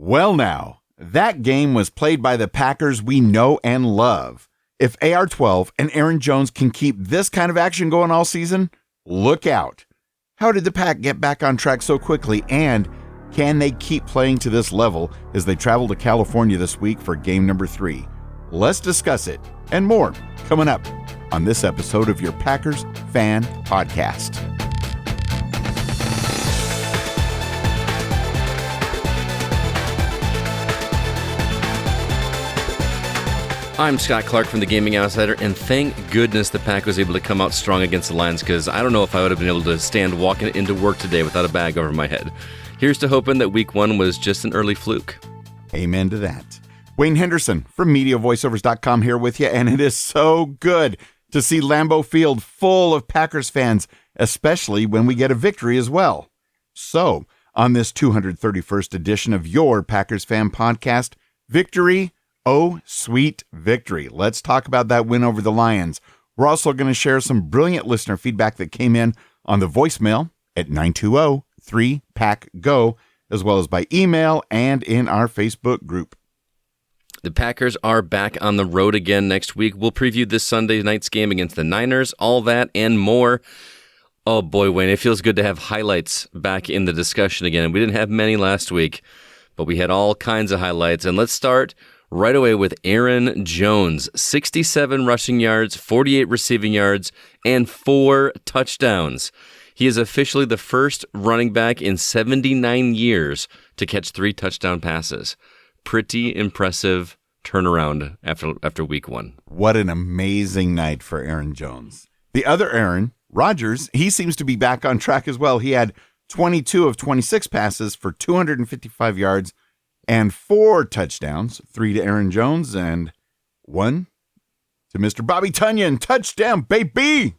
Well, now, that game was played by the Packers we know and love. If AR12 and Aaron Jones can keep this kind of action going all season, look out. How did the Pack get back on track so quickly, and can they keep playing to this level as they travel to California this week for game number 3? Let's discuss it and more coming up on this episode of your Packers Fan Podcast. I'm Scott Clark from the Gaming Outsider, and thank goodness the Pack was able to come out strong against the Lions, because I don't know if I would have been able to stand walking into work today without a bag over my head. Here's to hoping that week 1 was just an early fluke. Amen to that. Wayne Henderson from MediaVoiceovers.com here with you, and it is so good to see Lambeau Field full of Packers fans, especially when we get a victory as well. So, on this 231st edition of your Packers Fan Podcast, victory. Oh, sweet victory. Let's talk about that win over the Lions. We're also going to share some brilliant listener feedback that came in on the voicemail at 920-3PACK-GO, as well as by email and in our Facebook group. The Packers are back on the road again next week. We'll preview this Sunday night's game against the Niners, all that and more. Oh boy, Wayne, it feels good to have highlights back in the discussion again. And we didn't have many last week, but we had all kinds of highlights. And let's start right away with Aaron Jones. 67 rushing yards, 48 receiving yards, and 4 touchdowns. He is officially the first running back in 79 years to catch 3 touchdown passes. Pretty impressive turnaround after week 1. What an amazing night for Aaron Jones. The other Aaron, Rodgers, he seems to be back on track as well. He had 22 of 26 passes for 255 yards and 4 touchdowns, 3 to Aaron Jones and 1 to Mr. Bobby Tunyon. Touchdown, baby!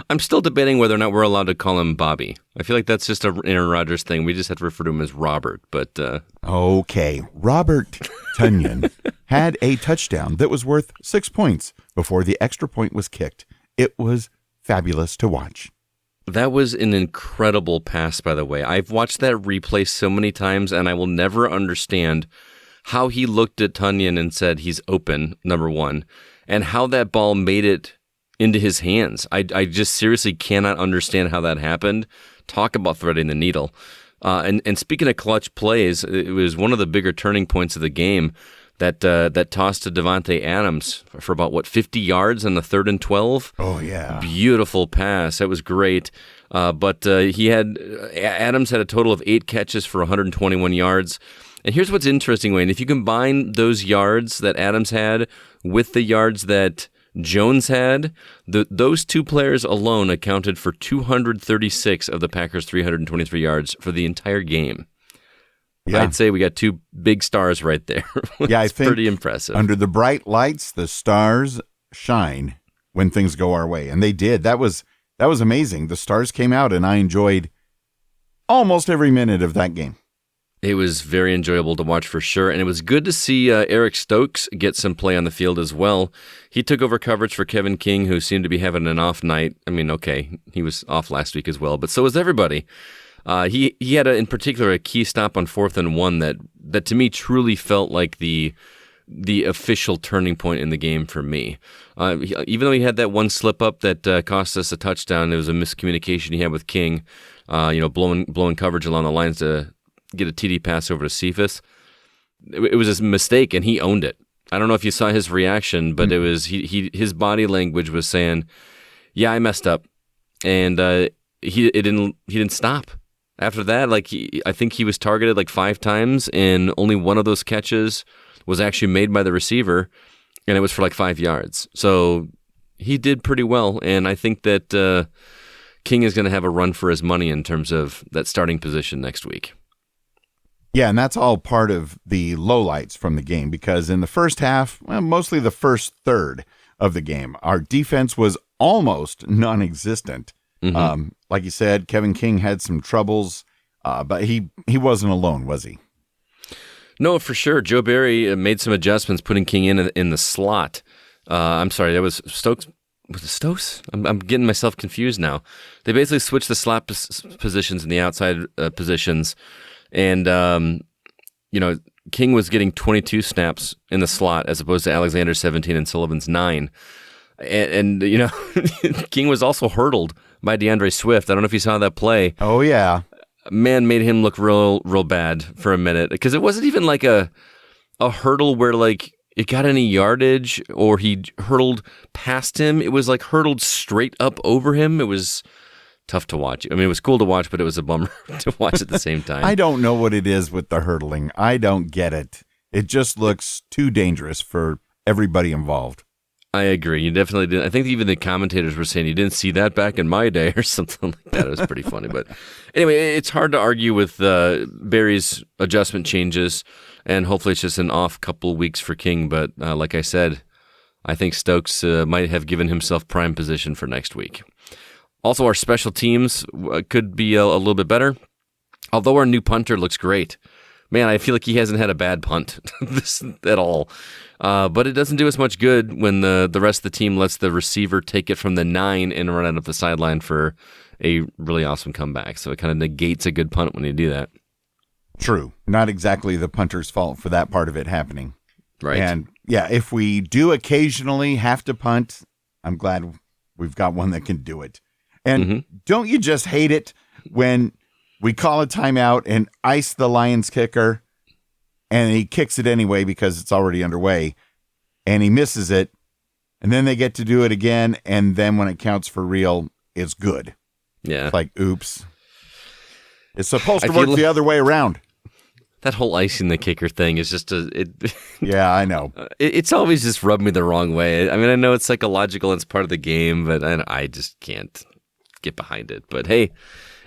I'm still debating whether or not we're allowed to call him Bobby. I feel like that's just an Aaron Rodgers thing. We just have to refer to him as Robert. But okay, Robert Tunyon had a touchdown that was worth 6 points before the extra point was kicked. It was fabulous to watch. That was an incredible pass, by the way. I've watched that replay so many times, and I will never understand how he looked at Tunyon and said he's open, number 1, and how that ball made it into his hands. I just seriously cannot understand how that happened. Talk about threading the needle. And speaking of clutch plays, it was one of the bigger turning points of the game that toss to Davante Adams for about, 50 yards on the 3rd and 12? Oh, yeah. Beautiful pass. That was great. But Adams had a total of 8 catches for 121 yards. And here's what's interesting, Wayne. If you combine those yards that Adams had with the yards that Jones had, those 2 players alone accounted for 236 of the Packers' 323 yards for the entire game. Yeah. I'd say we got 2 big stars right there. Yeah, I think pretty impressive. Under the bright lights, the stars shine when things go our way, and they did. That was amazing. The stars came out, and I enjoyed almost every minute of that game. It was very enjoyable to watch for sure, and it was good to see Eric Stokes get some play on the field as well. He took over coverage for Kevin King, who seemed to be having an off night. I mean, okay, he was off last week as well, but so was everybody. He had, in particular, a key stop on 4th and 1 that to me truly felt like the official turning point in the game for me. Even though he had that one slip up that cost us a touchdown, there was a miscommunication he had with King, blowing coverage along the lines to get a TD pass over to Cephas. It was a mistake, and he owned it. I don't know if you saw his reaction, but it was his body language was saying, "Yeah, I messed up," and he didn't stop. After that, I think he was targeted 5 times, and only one of those catches was actually made by the receiver, and it was for 5 yards. So he did pretty well, and I think that King is going to have a run for his money in terms of that starting position next week. Yeah, and that's all part of the lowlights from the game, because in the first half, mostly the first third of the game, our defense was almost non-existent. Mm-hmm. Like you said, Kevin King had some troubles, but he wasn't alone, was he? No, for sure. Joe Barry made some adjustments, putting King in the slot. I'm sorry, that was Stokes. Was it Stokes? I'm getting myself confused now. They basically switched the slot positions and the outside positions, and King was getting 22 snaps in the slot as opposed to Alexander 17 and Sullivan's 9. And King was also hurdled by DeAndre Swift. I don't know if you saw that play. Oh, yeah. Man, made him look real bad for a minute because it wasn't even like a hurdle where like it got any yardage or he hurdled past him. It was like hurdled straight up over him. It was tough to watch. I mean, it was cool to watch, but it was a bummer to watch at the same time. I don't know what it is with the hurdling. I don't get it. It just looks too dangerous for everybody involved. I agree. You definitely did. I think even the commentators were saying you didn't see that back in my day or something like that. It was pretty funny. But anyway, it's hard to argue with Barry's adjustment changes, and hopefully it's just an off couple weeks for King. But like I said, I think Stokes might have given himself prime position for next week. Also, our special teams could be a little bit better, although our new punter looks great. Man, I feel like he hasn't had a bad punt at all. But it doesn't do us much good when the rest of the team lets the receiver take it from the 9 and run it up the sideline for a really awesome comeback. So it kind of negates a good punt when you do that. True. Not exactly the punter's fault for that part of it happening. Right. And yeah, if we do occasionally have to punt, I'm glad we've got one that can do it. And don't you just hate it when we call a timeout and ice the Lions kicker and he kicks it anyway because it's already underway and he misses it, and then they get to do it again, and then when it counts for real, it's good. Yeah. It's like, oops. It's supposed to work the other way around. That whole icing the kicker thing is just Yeah, I know. It's always just rubbed me the wrong way. I mean, I know it's psychological and it's part of the game, but I just can't get behind it. But hey,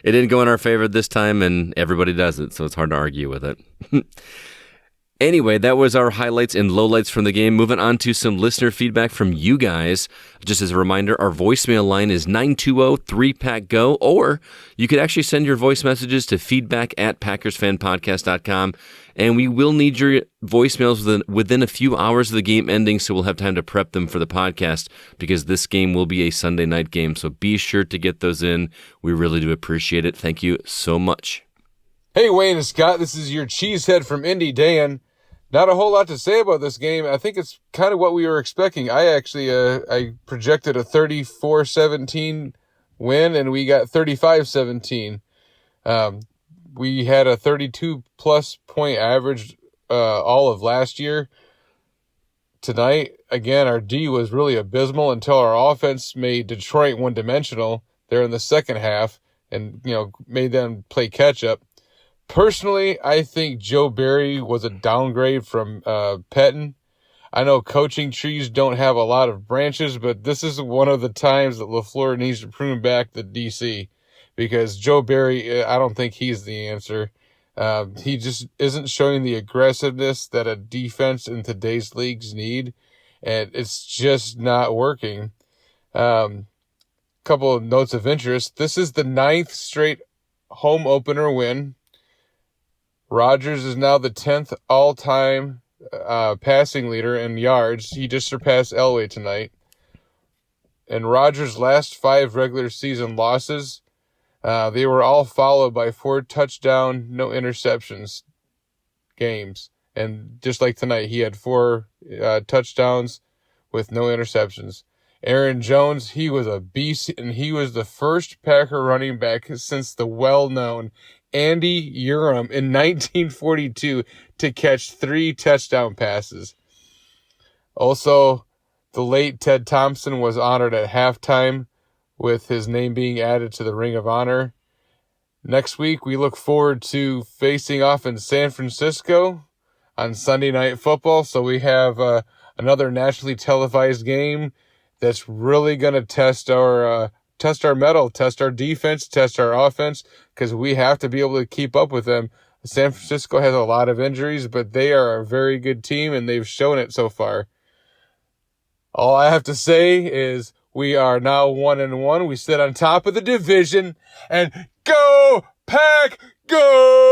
it didn't go in our favor this time, and everybody does it, so it's hard to argue with it. Anyway, that was our highlights and lowlights from the game. Moving on to some listener feedback from you guys. Just as a reminder, our voicemail line is 920-3PACK-GO, or you could actually send your voice messages to feedback@PackersFanPodcast.com, and we will need your voicemails within a few hours of the game ending, so we'll have time to prep them for the podcast, because this game will be a Sunday night game, so be sure to get those in. We really do appreciate it. Thank you so much. Hey, Wayne and Scott, this is your cheesehead from Indy, Dan. Not a whole lot to say about this game. I think it's kind of what we were expecting. I actually I projected a 34-17 win, and we got 35-17. We had a 32-plus point average all of last year. Tonight, again, our D was really abysmal until our offense made Detroit one-dimensional there in the second half and, made them play catch-up. Personally, I think Joe Barry was a downgrade from Pettin. I know coaching trees don't have a lot of branches, but this is one of the times that LaFleur needs to prune back the DC, because Joe Barry, I don't think he's the answer. He just isn't showing the aggressiveness that a defense in today's leagues need, and it's just not working. Couple of notes of interest. This is the 9th straight home opener win. Rodgers is now the 10th all-time passing leader in yards. He just surpassed Elway tonight. And Rodgers' last 5 regular season losses, they were all followed by 4 touchdown, no interceptions games. And just like tonight, he had 4 touchdowns with no interceptions. Aaron Jones, he was a beast, and he was the first Packer running back since the well-known Andy Urim in 1942 to catch 3 touchdown passes. Also, the late Ted Thompson was honored at halftime with his name being added to the Ring of Honor. Next week, we look forward to facing off in San Francisco on Sunday Night Football. So we have another nationally televised game that's really going to test our mettle, test our defense, test our offense, because we have to be able to keep up with them. San Francisco has a lot of injuries, but they are a very good team, and they've shown it so far. All I have to say is we are now 1-1. We sit on top of the division, and go Pack, go!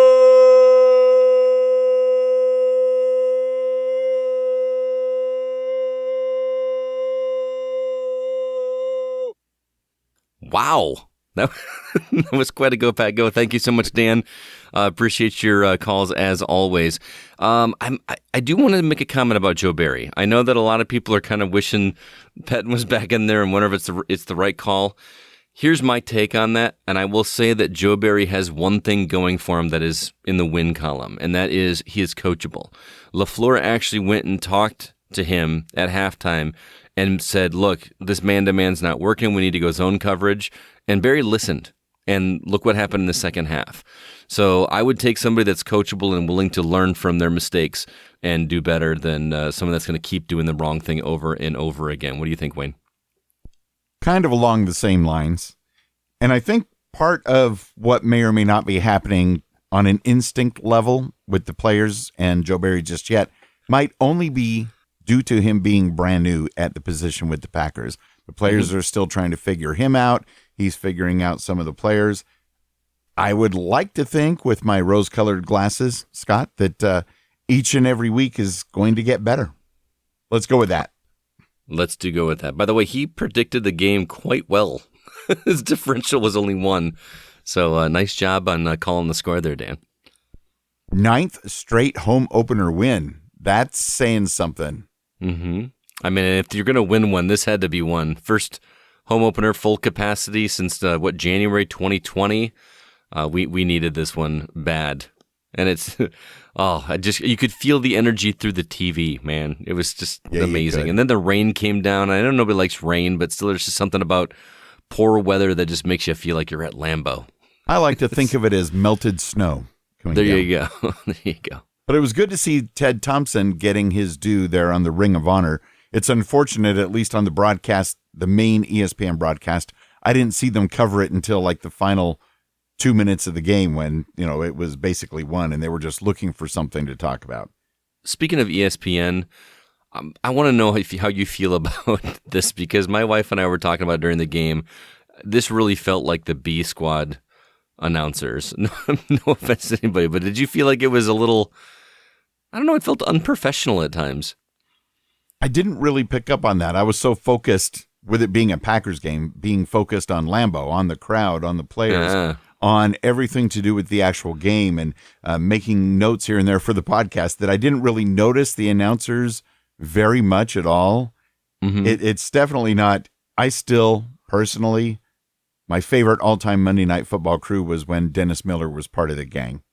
Wow. That was quite a go, Pat, go. Thank you so much, Dan. Appreciate your calls as always. I do want to make a comment about Joe Barry. I know that a lot of people are kind of wishing Pettine was back in there and wonder if it's the right call. Here's my take on that, and I will say that Joe Barry has one thing going for him that is in the win column, and that is he is coachable. LaFleur actually went and talked to him at halftime and said, look, this man-to-man's not working. We need to go zone coverage. And Barry listened, and look what happened in the second half. So I would take somebody that's coachable and willing to learn from their mistakes and do better than someone that's going to keep doing the wrong thing over and over again. What do you think, Wayne? Kind of along the same lines. And I think part of what may or may not be happening on an instinct level with the players and Joe Barry just yet might only be due to him being brand new at the position with the Packers. The players are still trying to figure him out. He's figuring out some of the players. I would like to think with my rose-colored glasses, Scott, that each and every week is going to get better. Let's go with that. Let's go with that. By the way, he predicted the game quite well. His differential was only 1. So nice job on calling the score there, Dan. 9th straight home opener win. That's saying something. Mm-hmm. I mean, if you're going to win one, this had to be one. First home opener, full capacity since, January 2020? We needed this one bad. And it's, you could feel the energy through the TV, man. It was just amazing. And then the rain came down. I know nobody likes rain, but still there's just something about poor weather that just makes you feel like you're at Lambeau. I like to think of it as melted snow. There you go. There you go. But it was good to see Ted Thompson getting his due there on the Ring of Honor. It's unfortunate, at least on the broadcast, the main ESPN broadcast, I didn't see them cover it until like the final 2 minutes of the game when, it was basically won and they were just looking for something to talk about. Speaking of ESPN, I want to know how you feel about this because my wife and I were talking about it during the game. This really felt like the B squad announcers. No offense to anybody, but did you feel like it was a little, I don't know, it felt unprofessional at times? I didn't really pick up on that. I was so focused with it being a Packers game, being focused on Lambeau, on the crowd, on the players, on everything to do with the actual game and making notes here and there for the podcast that I didn't really notice the announcers very much at all. Mm-hmm. It's definitely not. I still, personally, my favorite all-time Monday Night Football crew was when Dennis Miller was part of the gang.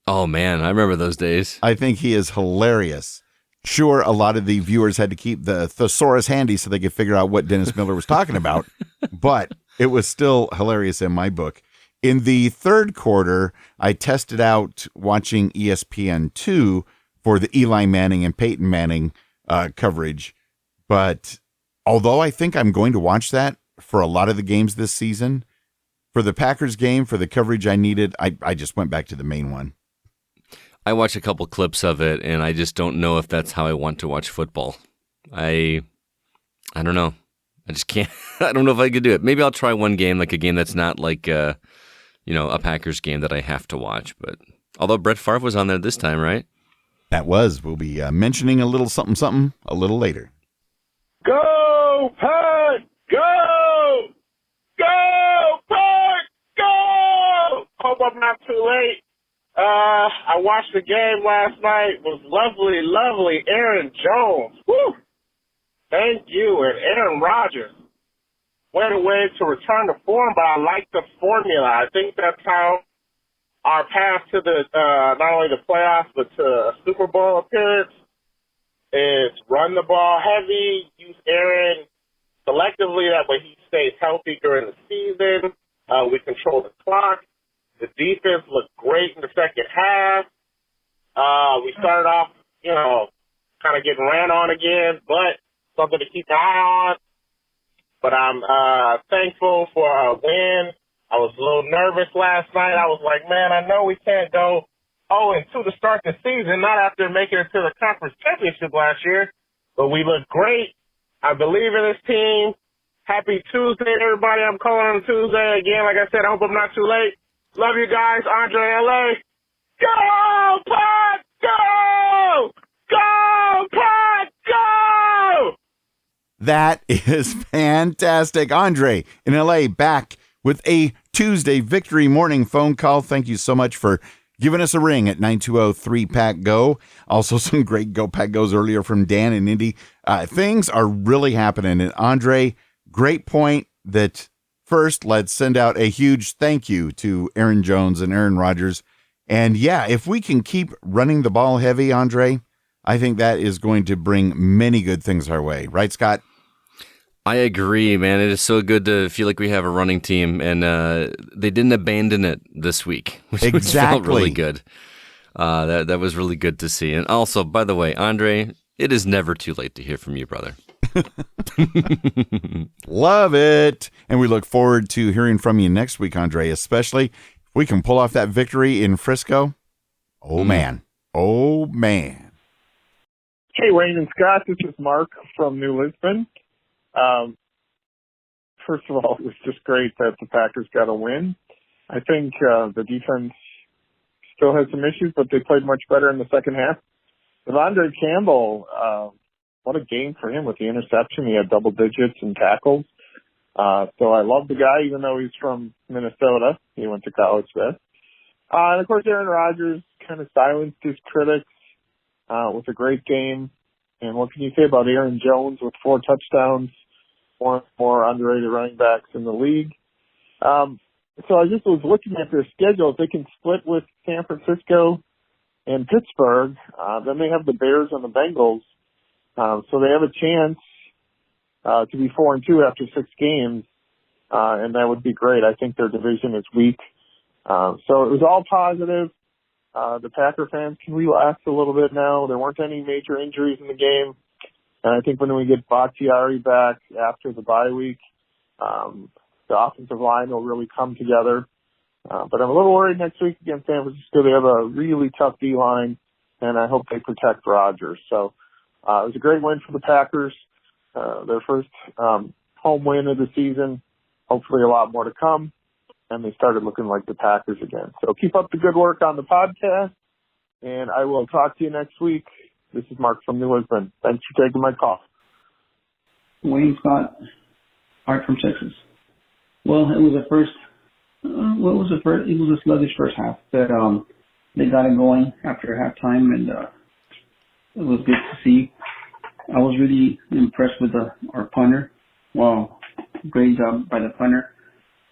Oh, man, I remember those days. I think he is hilarious. Sure, a lot of the viewers had to keep the thesaurus handy so they could figure out what Dennis Miller was talking about, but it was still hilarious in my book. In the third quarter, I tested out watching ESPN2 for the Eli Manning and Peyton Manning coverage, but although I think I'm going to watch that for a lot of the games this season, for the Packers game, for the coverage I needed, I just went back to the main one. I watched a couple clips of it, and I just don't know if that's how I want to watch football. I don't know. I just can't. I don't know if I could do it. Maybe I'll try one game, like a game that's not like, a Packers game that I have to watch. But although Brett Favre was on there this time, right? That was. We'll be mentioning a little something a little later. Go, Pat! Go! Go, Pat! Go! Hope I'm not too late. I watched the game last night. It was lovely Aaron Jones. Woo! Thank you. And Aaron Rodgers went away to return to form, but I like the formula. I think that's how our path to the not only the playoffs but to a Super Bowl appearance is run the ball heavy, use Aaron selectively. That way he stays healthy during the season. We control the clock. The defense looked great in the second half. We started off, kind of getting ran on again, but something to keep an eye on. But I'm thankful for a win. I was a little nervous last night. I was like, man, I know we can't go 0-2 to start the season, not after making it to the conference championship last year. But we look great. I believe in this team. Happy Tuesday, everybody. I'm calling on Tuesday. Again, like I said, I hope I'm not too late. Love you guys. Andre LA. Go, Pod, go! Go, Pod, go! That is fantastic. Andre in LA back with a Tuesday victory morning phone call. Thank you so much for giving us a ring at 920-3-PACK-GO. Also, some great Go Pack Goes earlier from Dan and Indy. Things are really happening. And Andre, great point that first, let's send out a huge thank you to Aaron Jones and Aaron Rodgers. And yeah, if we can keep running the ball heavy, Andre, I think that is going to bring many good things our way. Right, Scott? I agree, man. It is so good to feel like we have a running team, and they didn't abandon it this week, which felt really good. That was really good to see. And also, by the way, Andre, it is never too late to hear from you, brother. Love it. And we look forward to hearing from you next week, Andre, especially if we can pull off that victory in Frisco. Oh, man. Oh, man. Hey, Wayne and Scott, this is Mark from New Lisbon. First of all, it was just great that the Packers got a win. I think the defense still has some issues, but they played much better in the second half. Devondre Campbell, what a game for him with the interception. He had double digits in tackles. So I love the guy, even though he's from Minnesota. He went to college there. And, of course, Aaron Rodgers kind of silenced his critics with a great game. And what can you say about Aaron Jones with 4 touchdowns, one of the more underrated running backs in the league? So I just was looking at their schedule. If they can split with San Francisco and Pittsburgh, then they have the Bears and the Bengals. So they have a chance to be 4-2 after 6 games, and that would be great. I think their division is weak. So it was all positive. The Packer fans can relax a little bit now. There weren't any major injuries in the game. And I think when we get Bakhtiari back after the bye week, the offensive line will really come together. But I'm a little worried next week against San Francisco. They have a really tough D-line, and I hope they protect Rodgers. So it was a great win for the Packers, their first home win of the season. Hopefully a lot more to come. And they started looking like the Packers again. So keep up the good work on the podcast, and I will talk to you next week. This is Mark from New Lisbon. Thanks for taking my call. Wayne Scott, Art from Texas. Well, it was it was a sluggish first half, but they got it going after halftime, and it was good to see. I was really impressed with our punter. Wow, great job by the punter.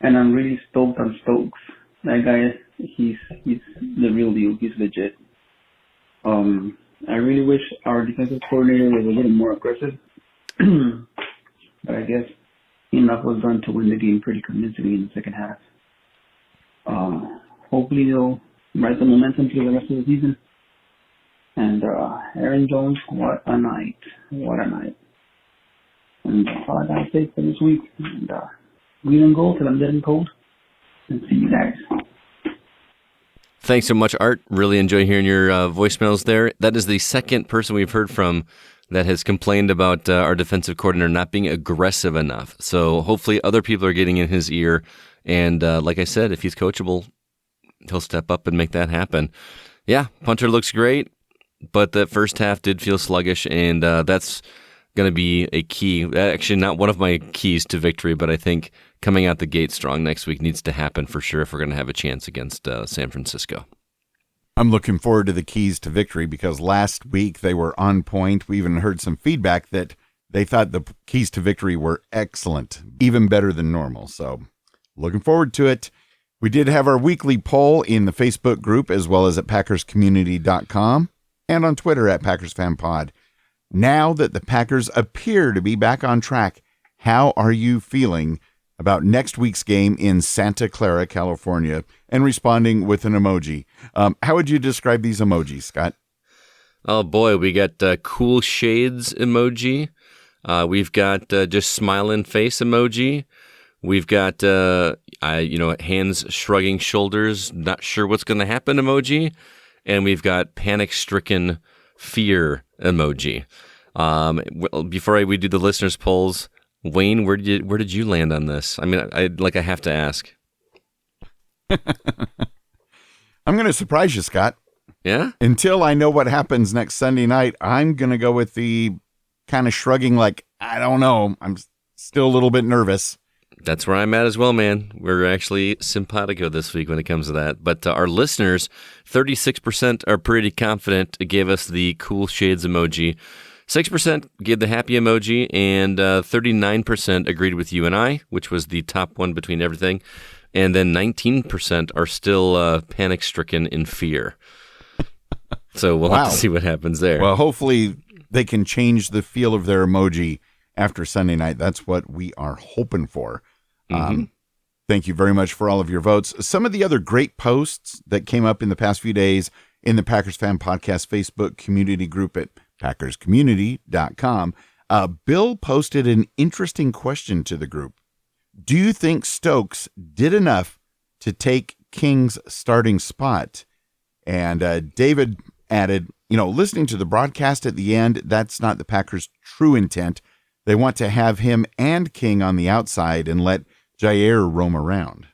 And I'm really stoked on Stokes. That guy, he's the real deal. He's legit. I really wish our defensive coordinator was a little more aggressive. But I guess enough was done to win the game pretty convincingly in the second half. Hopefully they'll ride the momentum through the rest of the season. And Aaron Jones, what a night. What a night. And that's all I got to say for this week. And green and gold till I'm dead and cold. And see you guys. Thanks so much, Art. Really enjoy hearing your voicemails there. That is the second person we've heard from that has complained about our defensive coordinator not being aggressive enough. So hopefully other people are getting in his ear. And like I said, if he's coachable, he'll step up and make that happen. Yeah, punter looks great, but that first half did feel sluggish, and that's going to be a key. Actually, not one of my keys to victory, but I think coming out the gate strong next week needs to happen for sure if we're going to have a chance against San Francisco. I'm looking forward to the keys to victory because last week they were on point. We even heard some feedback that they thought the keys to victory were excellent, even better than normal. So looking forward to it. We did have our weekly poll in the Facebook group as well as at PackersCommunity.com and on Twitter at Packers Fan Pod. Now that the Packers appear to be back on track, how are you feeling about next week's game in Santa Clara, California, and responding with an emoji? How would you describe these emojis, Scott? Oh, boy, we got cool shades emoji. We've got just smiling face emoji. We've got, hands shrugging shoulders, not sure what's going to happen emoji. And we've got panic-stricken fear emoji. Before we do the listeners' polls, Wayne, where did you land on this? I mean, I have to ask. I'm going to surprise you, Scott. Yeah? Until I know what happens next Sunday night, I'm going to go with the kind of shrugging like, I don't know. I'm still a little bit nervous. That's where I'm at as well, man. We're actually simpatico this week when it comes to that. But our listeners, 36% are pretty confident, gave us the cool shades emoji. 6% gave the happy emoji, and 39% agreed with you and I, which was the top one between everything. And then 19% are still panic-stricken in fear. So we'll have to see what happens there. Well, hopefully they can change the feel of their emoji after Sunday night. That's what we are hoping for. Thank you very much for all of your votes. Some of the other great posts that came up in the past few days in the Packers Fan Podcast Facebook community group at PackersCommunity.com. Bill posted an interesting question to the group. Do you think Stokes did enough to take King's starting spot? And David added, listening to the broadcast at the end, that's not the Packers' true intent. They want to have him and King on the outside and let Jair roam around.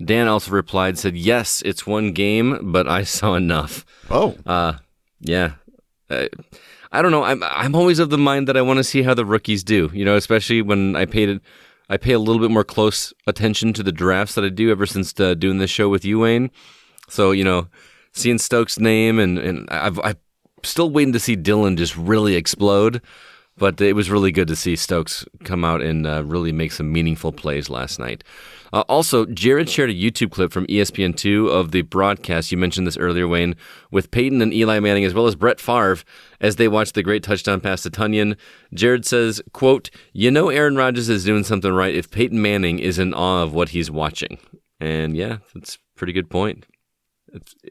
Dan also replied, said, yes, it's one game, but I saw enough. Oh. Yeah. I don't know. I'm always of the mind that I want to see how the rookies do, especially when I pay a little bit more close attention to the drafts that I do ever since doing this show with you, Wayne. So, seeing Stokes' name, and I'm still waiting to see Dylan just really explode. But it was really good to see Stokes come out and really make some meaningful plays last night. Also, Jared shared a YouTube clip from ESPN2 of the broadcast. You mentioned this earlier, Wayne, with Peyton and Eli Manning, as well as Brett Favre, as they watched the great touchdown pass to Tunyon. Jared says, quote, Aaron Rodgers is doing something right if Peyton Manning is in awe of what he's watching. And yeah, that's a pretty good point.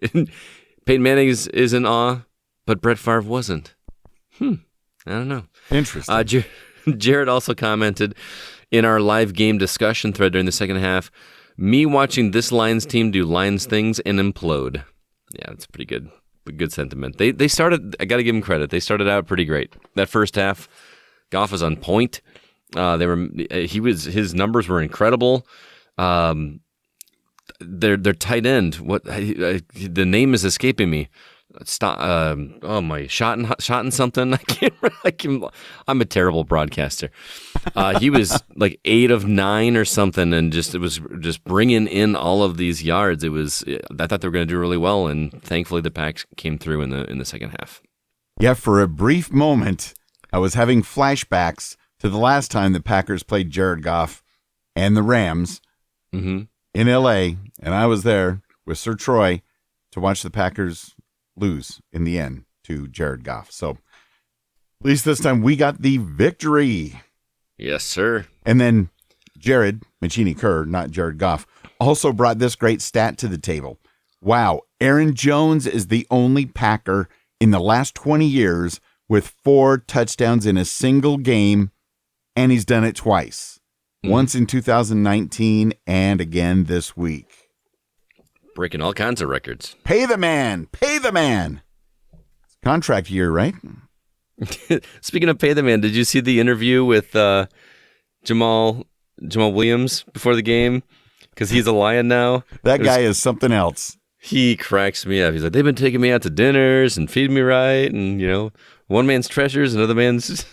Peyton Manning is in awe, but Brett Favre wasn't. I don't know. Interesting. Jared also commented in our live game discussion thread during the second half, me watching this Lions team do Lions things and implode. Yeah, that's pretty good. Good sentiment. They started, I got to give them credit. They started out pretty great. That first half, Goff was on point. His numbers were incredible. Their tight end, the name is escaping me. Shot something. I'm a terrible broadcaster. He was like 8 of 9 or something, and it was just bringing in all of these yards. I thought they were going to do really well, and thankfully the Packs came through in the second half. Yeah, for a brief moment, I was having flashbacks to the last time the Packers played Jared Goff and the Rams in L.A., and I was there with Sir Troy to watch the Packers lose in the end to Jared Goff. So at least this time we got the victory. Yes, sir. And then Jared Machini Kerr, not Jared Goff, also brought this great stat to the table. Wow. Aaron Jones is the only Packer in the last 20 years with 4 touchdowns in a single game, and he's done it twice. Once in 2019 and again this week. Breaking all kinds of records. Pay the man. Pay the man. It's contract year, right? Speaking of pay the man, did you see the interview with Jamal Williams before the game? Because he's a Lion now. That guy is something else. He cracks me up. He's like, they've been taking me out to dinners and feeding me right. And, one man's treasure is another man's...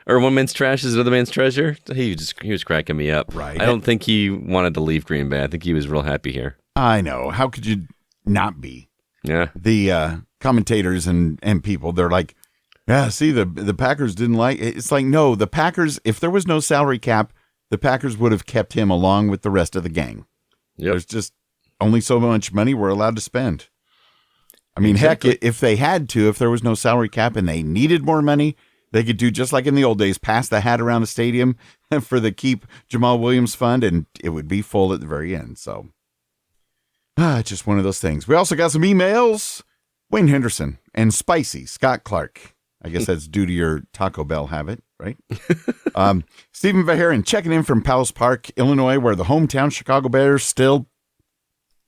Or one man's trash is another man's treasure. He was cracking me up. Right. I don't think he wanted to leave Green Bay. I think he was real happy here. I know. How could you not be? Yeah. The commentators and people, they're like, yeah, see, the Packers didn't like it. It's like, no, the Packers, if there was no salary cap, the Packers would have kept him along with the rest of the gang. Yep. There's just only so much money we're allowed to spend. I mean, exactly. Heck, if they had to, if there was no salary cap and they needed more money, they could do just like in the old days, pass the hat around the stadium for the Keep Jamal Williams Fund, and it would be full at the very end. So, just one of those things. We also got some emails. Wayne Henderson and Spicy Scott Clark. I guess that's due to your Taco Bell habit, right? Stephen Vaherin checking in from Palace Park, Illinois, where the hometown Chicago Bears still,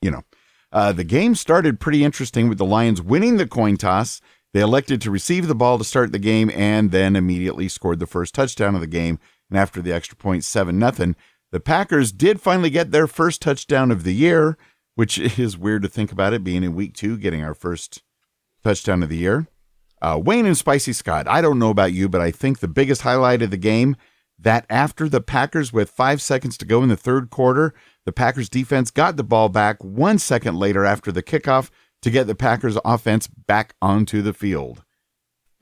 the game started pretty interesting with the Lions winning the coin toss. They elected to receive the ball to start the game and then immediately scored the first touchdown of the game. And after the extra point, 7-0, the Packers did finally get their first touchdown of the year, which is weird to think about it being in week 2, getting our first touchdown of the year. Wayne and Spicy Scott, I don't know about you, but I think the biggest highlight of the game that after the Packers, with 5 seconds to go in the third quarter, the Packers defense got the ball back 1 second later after the kickoff to get the Packers offense back onto the field.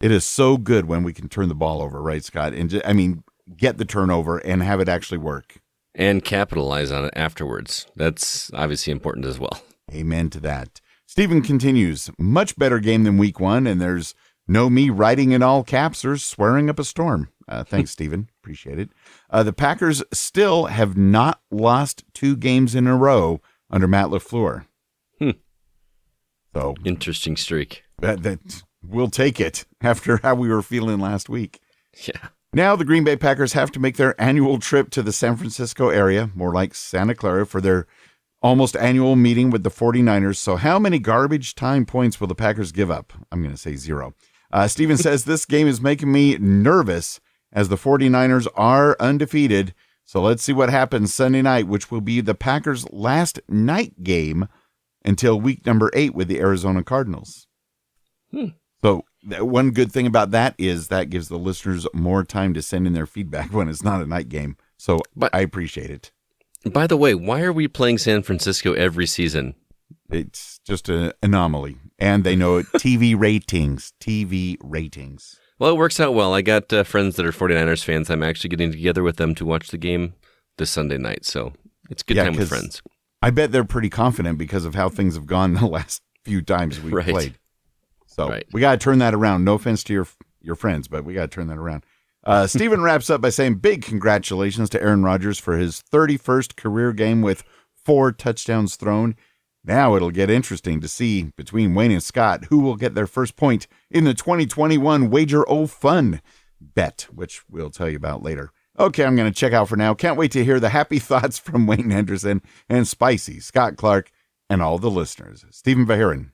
It is so good when we can turn the ball over, right, Scott? And get the turnover and have it actually work. And capitalize on it afterwards. That's obviously important as well. Amen to that. Stephen continues, much better game than week 1, and there's no me writing in all caps or swearing up a storm. Thanks, Stephen. Appreciate it. The Packers still have not lost 2 games in a row under Matt LaFleur. So interesting streak. That we'll take it after how we were feeling last week. Yeah. Now the Green Bay Packers have to make their annual trip to the San Francisco area, more like Santa Clara, for their almost annual meeting with the 49ers. So how many garbage time points will the Packers give up? I'm going to say 0. Steven says, this game is making me nervous as the 49ers are undefeated. So let's see what happens Sunday night, which will be the Packers' last night game until week number 8 with the Arizona Cardinals. So one good thing about that is that gives the listeners more time to send in their feedback when it's not a night game. So I appreciate it. By the way, why are we playing San Francisco every season? It's just an anomaly. And they know it. TV ratings. Well, it works out well. I got friends that are 49ers fans. I'm actually getting together with them to watch the game this Sunday night. So it's a good time with friends. I bet they're pretty confident because of how things have gone the last few times we've played. So we got to turn that around. No offense to your friends, but we got to turn that around. Stephen wraps up by saying big congratulations to Aaron Rodgers for his 31st career game with 4 touchdowns thrown. Now it'll get interesting to see between Wayne and Scott who will get their first point in the 2021 Wager O Fun bet, which we'll tell you about later. Okay, I'm going to check out for now. Can't wait to hear the happy thoughts from Wayne Henderson and Spicy, Scott Clark, and all the listeners. Stephen Vaherin.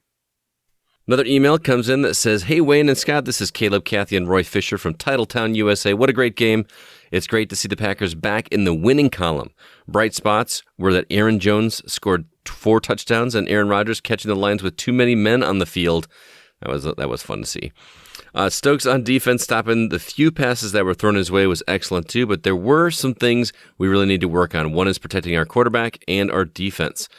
Another email comes in that says, hey, Wayne and Scott, this is Caleb, Kathy, and Roy Fisher from Titletown, USA. What a great game. It's great to see the Packers back in the winning column. Bright spots were that Aaron Jones scored 4 touchdowns and Aaron Rodgers catching the lines with too many men on the field. That was fun to see. Stokes on defense stopping the few passes that were thrown his way was excellent too, but there were some things we really need to work on. One is protecting our quarterback and our defense.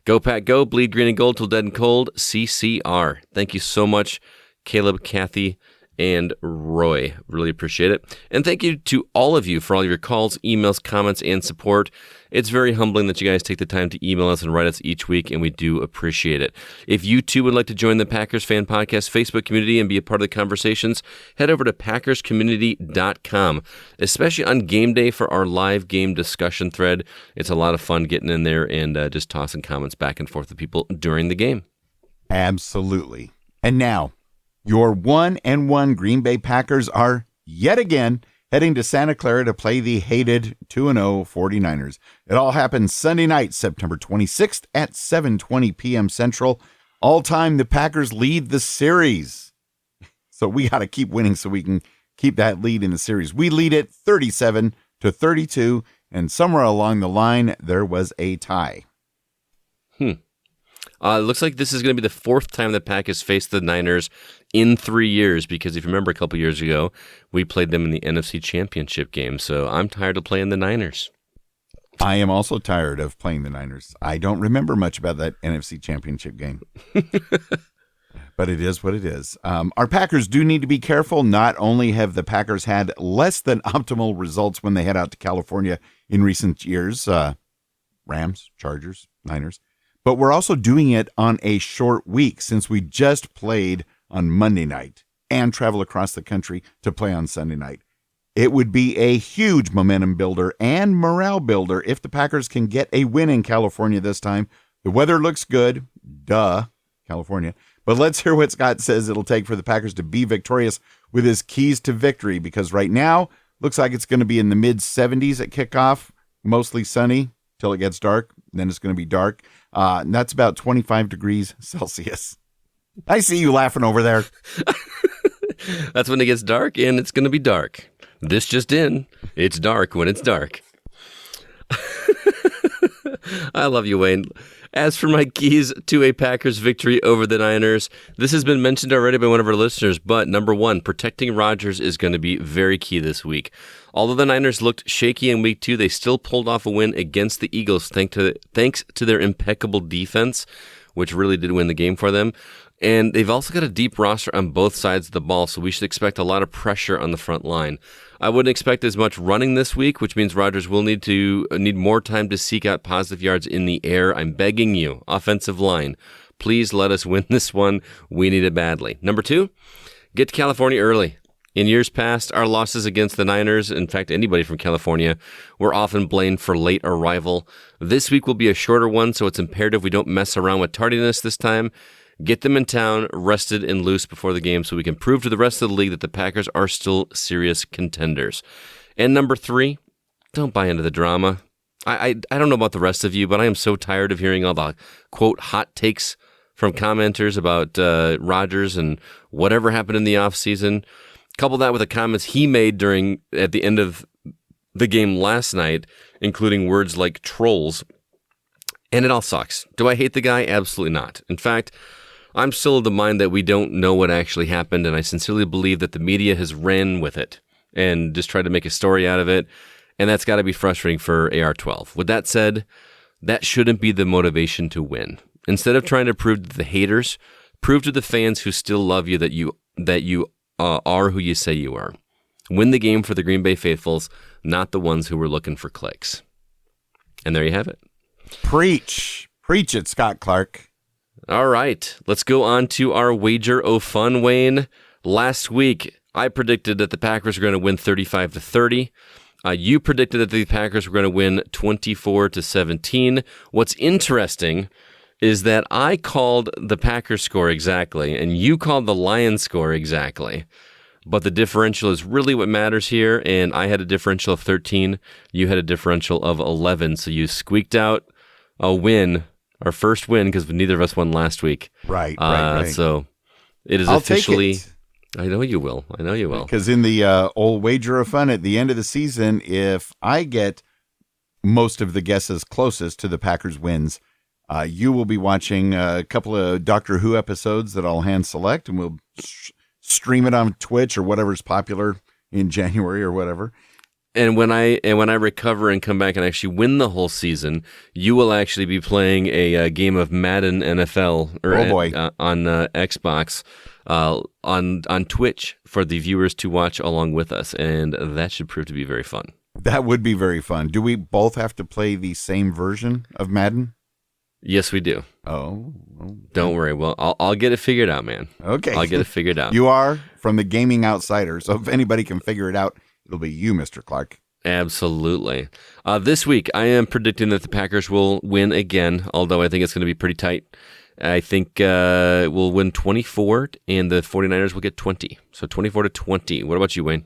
Go Pack Go, bleed green and gold till dead and cold, CCR. Thank you so much, Caleb, Kathy, and Roy. Really appreciate it. And thank you to all of you for all your calls, emails, comments, and support. It's very humbling that you guys take the time to email us and write us each week, and we do appreciate it. If you too would like to join the Packers Fan Podcast Facebook community and be a part of the conversations, head over to packerscommunity.com, especially on game day for our live game discussion thread. It's a lot of fun getting in there and just tossing comments back and forth with people during the game. Absolutely. And now, your 1-1 Green Bay Packers are yet again heading to Santa Clara to play the hated 2-0 49ers. It all happens Sunday night, September 26th at 7:20 p.m. Central. All time, the Packers lead the series. So we got to keep winning so we can keep that lead in the series. We lead it 37-32, and somewhere along the line, there was a tie. It looks like this is going to be the 4th time the Packers faced the Niners in 3 years, because if you remember a couple years ago, we played them in the NFC Championship game. So I'm tired of playing the Niners. I am also tired of playing the Niners. I don't remember much about that NFC Championship game. But it is what it is. Our Packers do need to be careful. Not only have the Packers had less than optimal results when they head out to California in recent years, Rams, Chargers, Niners, but we're also doing it on a short week since we just played on Monday night and travel across the country to play on Sunday night. It would be a huge momentum builder and morale builder if the Packers can get a win in California this time. The weather looks good. Duh, California. But let's hear what Scott says it'll take for the Packers to be victorious with his keys to victory, because right now, looks like it's going to be in the mid-70s at kickoff, mostly sunny till it gets dark. Then it's going to be dark. And that's about 25 degrees Celsius. I see you laughing over there. That's when it gets dark, and it's going to be dark. This just in. It's dark when it's dark. I love you, Wayne. As for my keys to a Packers victory over the Niners, this has been mentioned already by one of our listeners, but number one, protecting Rodgers is going to be very key this week. Although the Niners looked shaky in week 2, they still pulled off a win against the Eagles thanks to their impeccable defense, which really did win the game for them. And they've also got a deep roster on both sides of the ball, so we should expect a lot of pressure on the front line. I wouldn't expect as much running this week, which means Rodgers will need more time to seek out positive yards in the air. I'm begging you, offensive line, please let us win this one. We need it badly. Number 2, get to California early. In years past, our losses against the Niners, in fact, anybody from California, were often blamed for late arrival. This week will be a shorter one, so it's imperative we don't mess around with tardiness this time. Get them in town, rested and loose before the game so we can prove to the rest of the league that the Packers are still serious contenders. And number 3, don't buy into the drama. I don't know about the rest of you, but I am so tired of hearing all the, quote, hot takes from commenters about Rodgers and whatever happened in the offseason. Couple that with the comments he made at the end of the game last night, including words like trolls, and it all sucks. Do I hate the guy? Absolutely not. In fact, I'm still of the mind that we don't know what actually happened, and I sincerely believe that the media has ran with it and just tried to make a story out of it, and that's got to be frustrating for AR12. With that said, that shouldn't be the motivation to win. Instead of trying to prove to the haters, prove to the fans who still love you that you are who you say you are. Win the game for the Green Bay faithfuls, not the ones who were looking for clicks. And there you have it. Preach it, Scott Clark. All right, let's go on to our wager o' fun, Wayne. Last week, I predicted that the Packers were going to win 35-30. You predicted that the Packers were going to win 24-17. What's interesting is that I called the Packers score exactly, and you called the Lions score exactly. But the differential is really what matters here, and I had a differential of 13. You had a differential of 11, so you squeaked out a win. Our first win, because neither of us won last week. Right. So it is officially. Take it. I know you will. Because in the old wager of fun at the end of the season, if I get most of the guesses closest to the Packers wins, you will be watching a couple of Doctor Who episodes that I'll hand select, and we'll stream it on Twitch or whatever's popular in January or whatever. And when I recover and come back and actually win the whole season, you will actually be playing a game of Madden NFL on Xbox on Twitch for the viewers to watch along with us, and that should prove to be very fun. That would be very fun. Do we both have to play the same version of Madden? Yes, we do. Oh. Don't worry. Well, I'll get it figured out, man. Okay. I'll get it figured out. You are from the Gaming Outsider, so if anybody can figure it out, it'll be you, Mr. Clark. Absolutely. This week, I am predicting that the Packers will win again, although I think it's going to be pretty tight. I think we'll win 24, and the 49ers will get 20. So 24-20. What about you, Wayne?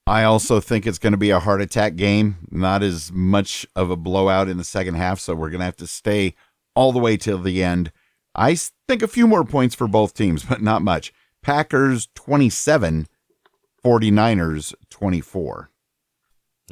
I also think it's going to be a heart attack game, not as much of a blowout in the second half, so we're going to have to stay all the way till the end. I think a few more points for both teams, but not much. Packers 27, 49ers 24.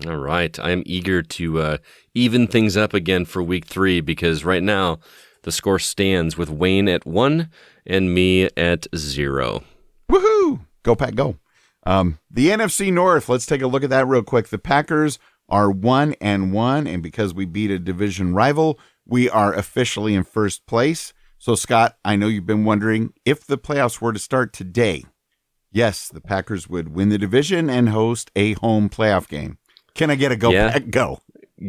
All right. I am eager to even things up again for week 3, because right now the score stands with Wayne at 1 and me at 0. Woohoo! Go Pack, go. The NFC North, let's take a look at that real quick. The Packers are 1-1, and because we beat a division rival, we are officially in first place. So, Scott, I know you've been wondering if the playoffs were to start today. Yes, the Packers would win the division and host a home playoff game. Can I get a go, Pack, go?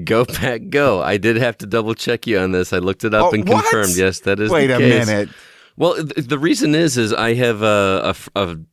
Go, Pack, go. I did have to double check you on this. I looked it up and confirmed. Yes, that is the case. Wait a minute. Well, the reason is I have a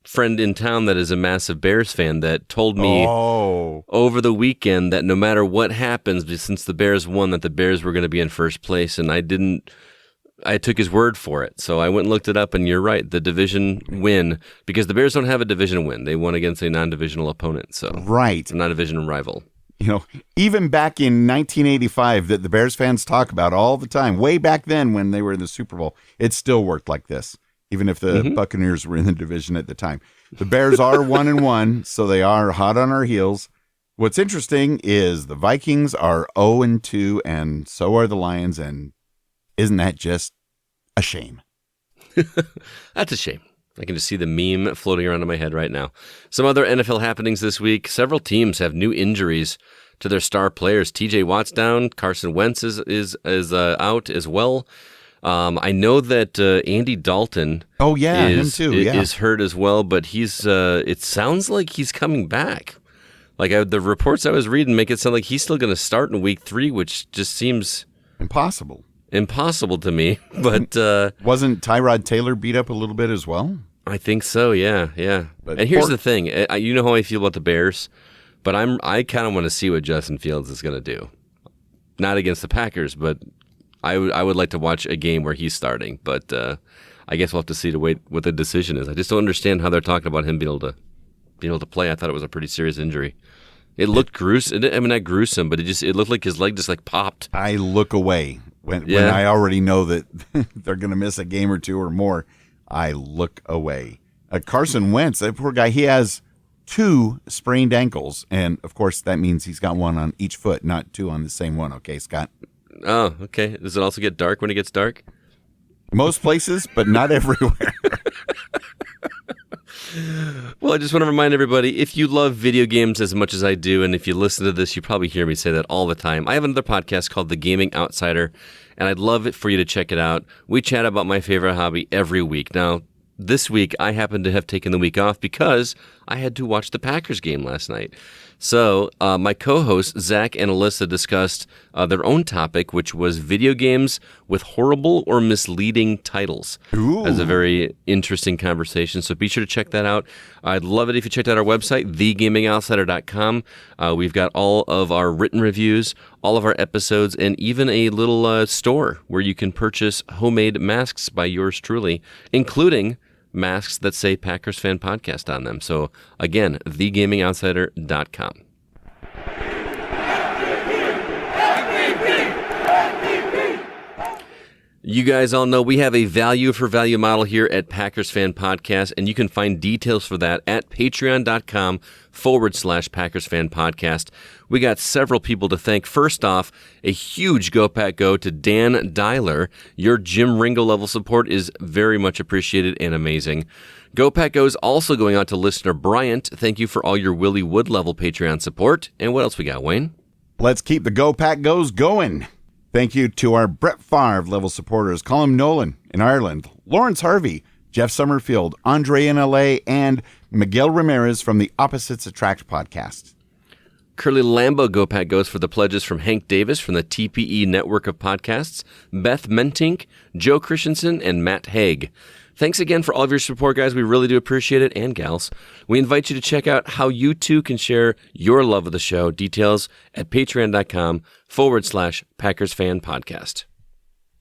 friend in town that is a massive Bears fan that told me over the weekend that no matter what happens, since the Bears won, that the Bears were going to be in first place, and I took his word for it. So I went and looked it up, and you're right, the division win, because the Bears don't have a division win. They won against a non-divisional opponent, so right, a non-division rival. You know, even back in 1985 that the Bears fans talk about all the time, way back then when they were in the Super Bowl, it still worked like this, even if the Buccaneers were in the division at the time. The Bears are 1-1, so they are hot on our heels. What's interesting is the Vikings are 0-2, and so are the Lions, and Isn't that just a shame? That's a shame. I can just see the meme floating around in my head right now. Some other NFL happenings this week. Several teams have new injuries to their star players. TJ Watt's down. Carson Wentz is out as well. I know that Andy Dalton him too. Is hurt as well, but he's it sounds like he's coming back. Like the reports I was reading make it sound like he's still going to start in week 3, which just seems impossible to me. But wasn't Tyrod Taylor beat up a little bit as well? I think so. Yeah. But and here's the thing: you know how I feel about the Bears, but I kind of want to see what Justin Fields is going to do. Not against the Packers, but I would like to watch a game where he's starting. But I guess we'll have to see to wait what the decision is. I just don't understand how they're talking about him being able to play. I thought it was a pretty serious injury. It looked gruesome. I mean, not gruesome, but it looked like his leg just like popped. I look away when I already know that they're going to miss a game or two or more. I look away. Carson Wentz, that poor guy, he has 2 sprained ankles, and of course that means he's got one on each foot, not 2 on the same one. Okay, Scott? Oh, okay. Does it also get dark when it gets dark? Most places, but not everywhere. Well, I just want to remind everybody, if you love video games as much as I do, and if you listen to this, you probably hear me say that all the time. I have another podcast called The Gaming Outsider, and I'd love it for you to check it out. We chat about my favorite hobby every week. Now, this week, I happened to have taken the week off because I had to watch the Packers game last night. So my co-hosts, Zach and Alyssa, discussed their own topic, which was video games with horrible or misleading titles. Ooh. It was a very interesting conversation, so be sure to check that out. I'd love it if you checked out our website, thegamingoutsider.com. We've got all of our written reviews, all of our episodes, and even a little store where you can purchase homemade masks by yours truly, including masks that say Packers Fan Podcast on them. So again, thegamingoutsider.com. You guys all know we have a value for value model here at Packers Fan Podcast, and you can find details for that at patreon.com/Packers Fan Podcast. We got several people to thank. First off, a huge Go Pack Go to Dan Dyler. Your Jim Ringo level support is very much appreciated and amazing. Go Pack Go is also going out to listener Bryant. Thank you for all your Willie Wood level Patreon support. And what else we got, Wayne? Let's keep the Go Pack Goes going. Thank you to our Brett Favre level supporters, Colin Nolan in Ireland, Lawrence Harvey, Jeff Summerfield, Andre in LA, and Miguel Ramirez from the Opposites Attract podcast. Curly Lambo Go Pack Goes for the pledges from Hank Davis from the TPE network of podcasts, Beth Mentink, Joe Christensen, and Matt Haig. Thanks again for all of your support, guys. We really do appreciate it, and gals. We invite you to check out how you too can share your love of the show. Details at patreon.com/Packers Fan Podcast.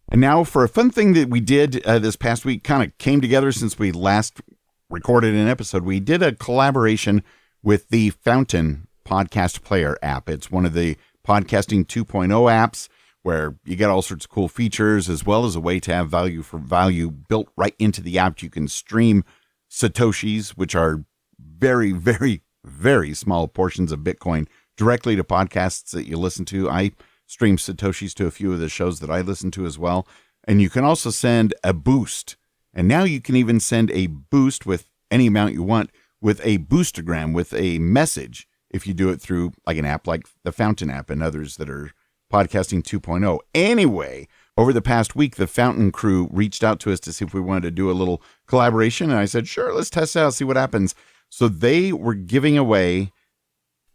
And now for a fun thing that we did this past week, kind of came together since we last recorded an episode. We did a collaboration with the Fountain Podcast Player app. It's one of the Podcasting 2.0 apps where you get all sorts of cool features, as well as a way to have value for value built right into the app. You can stream Satoshis, which are very, very, very small portions of Bitcoin, directly to podcasts that you listen to. I stream Satoshis to a few of the shows that I listen to as well. And you can also send a boost. And now you can even send a boost with any amount you want with a boostergram, with a message, if you do it through like an app like the Fountain app and others that are Podcasting 2.0. Anyway, over the past week, the Fountain crew reached out to us to see if we wanted to do a little collaboration. And I said, sure, let's test it out, see what happens. So they were giving away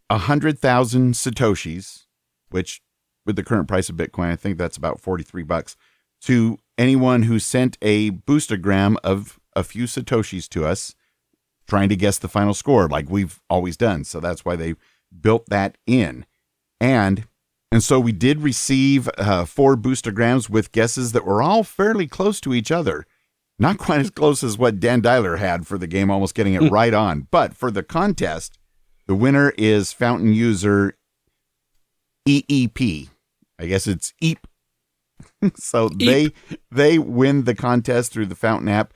100,000 Satoshis, which with the current price of Bitcoin, I think that's about $43, to anyone who sent a boostergram of a few Satoshis to us, trying to guess the final score like we've always done. So that's why they built that in. And so we did receive 4 boostergrams with guesses that were all fairly close to each other. Not quite as close as what Dan Dyler had for the game, almost getting it right on. But for the contest, the winner is Fountain user EEP. I guess it's EEP. So EEP. They win the contest through the Fountain app.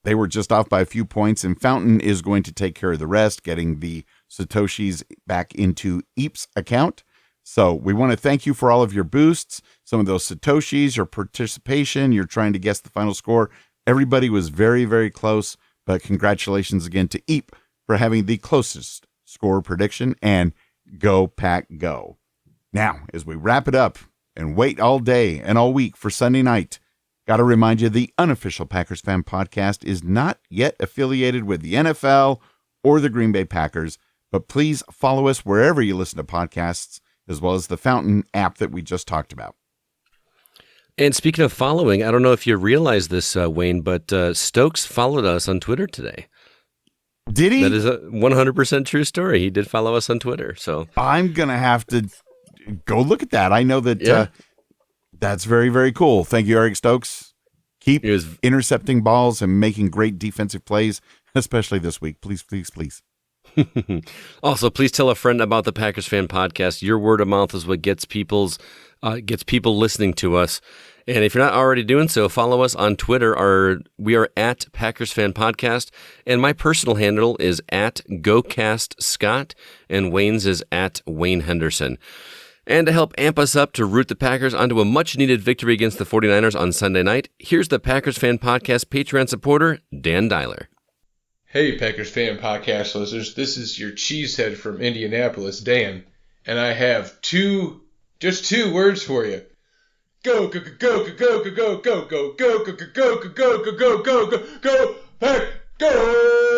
They were just off by a few points, and Fountain is going to take care of the rest, getting the Satoshis back into EEP's account. So we want to thank you for all of your boosts, some of those Satoshis, your participation, you're trying to guess the final score. Everybody was very, very close, but congratulations again to Eep for having the closest score prediction, and go Pack go. Now, as we wrap it up and wait all day and all week for Sunday night, got to remind you the Unofficial Packers Fan Podcast is not yet affiliated with the NFL or the Green Bay Packers, but please follow us wherever you listen to podcasts, as well as the Fountain app that we just talked about. And speaking of following, I don't know if you realize this, Wayne, but Stokes followed us on Twitter today. Did he? That is a 100% true story. He did follow us on Twitter. So I'm going to have to go look at that. I know that that's very, very cool. Thank you, Eric Stokes. Keep intercepting balls and making great defensive plays, especially this week. Please, please, please. Also, please tell a friend about the Packers Fan Podcast. Your word of mouth is what gets people listening to us. And if you're not already doing so, follow us on Twitter. We are at Packers Fan Podcast, and my personal handle is at GoCastScott, and Wayne's is at Wayne Henderson. And to help amp us up to root the Packers onto a much-needed victory against the 49ers on Sunday night, here's the Packers Fan Podcast Patreon supporter, Dan Dyler. Hey, Packers Fan Podcast listeners. This is your cheesehead from Indianapolis, Dan, and I have just two words for you. Go, go, go, go, go, go, go, go, go, go, go, go, go, go, go, go, go, go, go, Pack, go!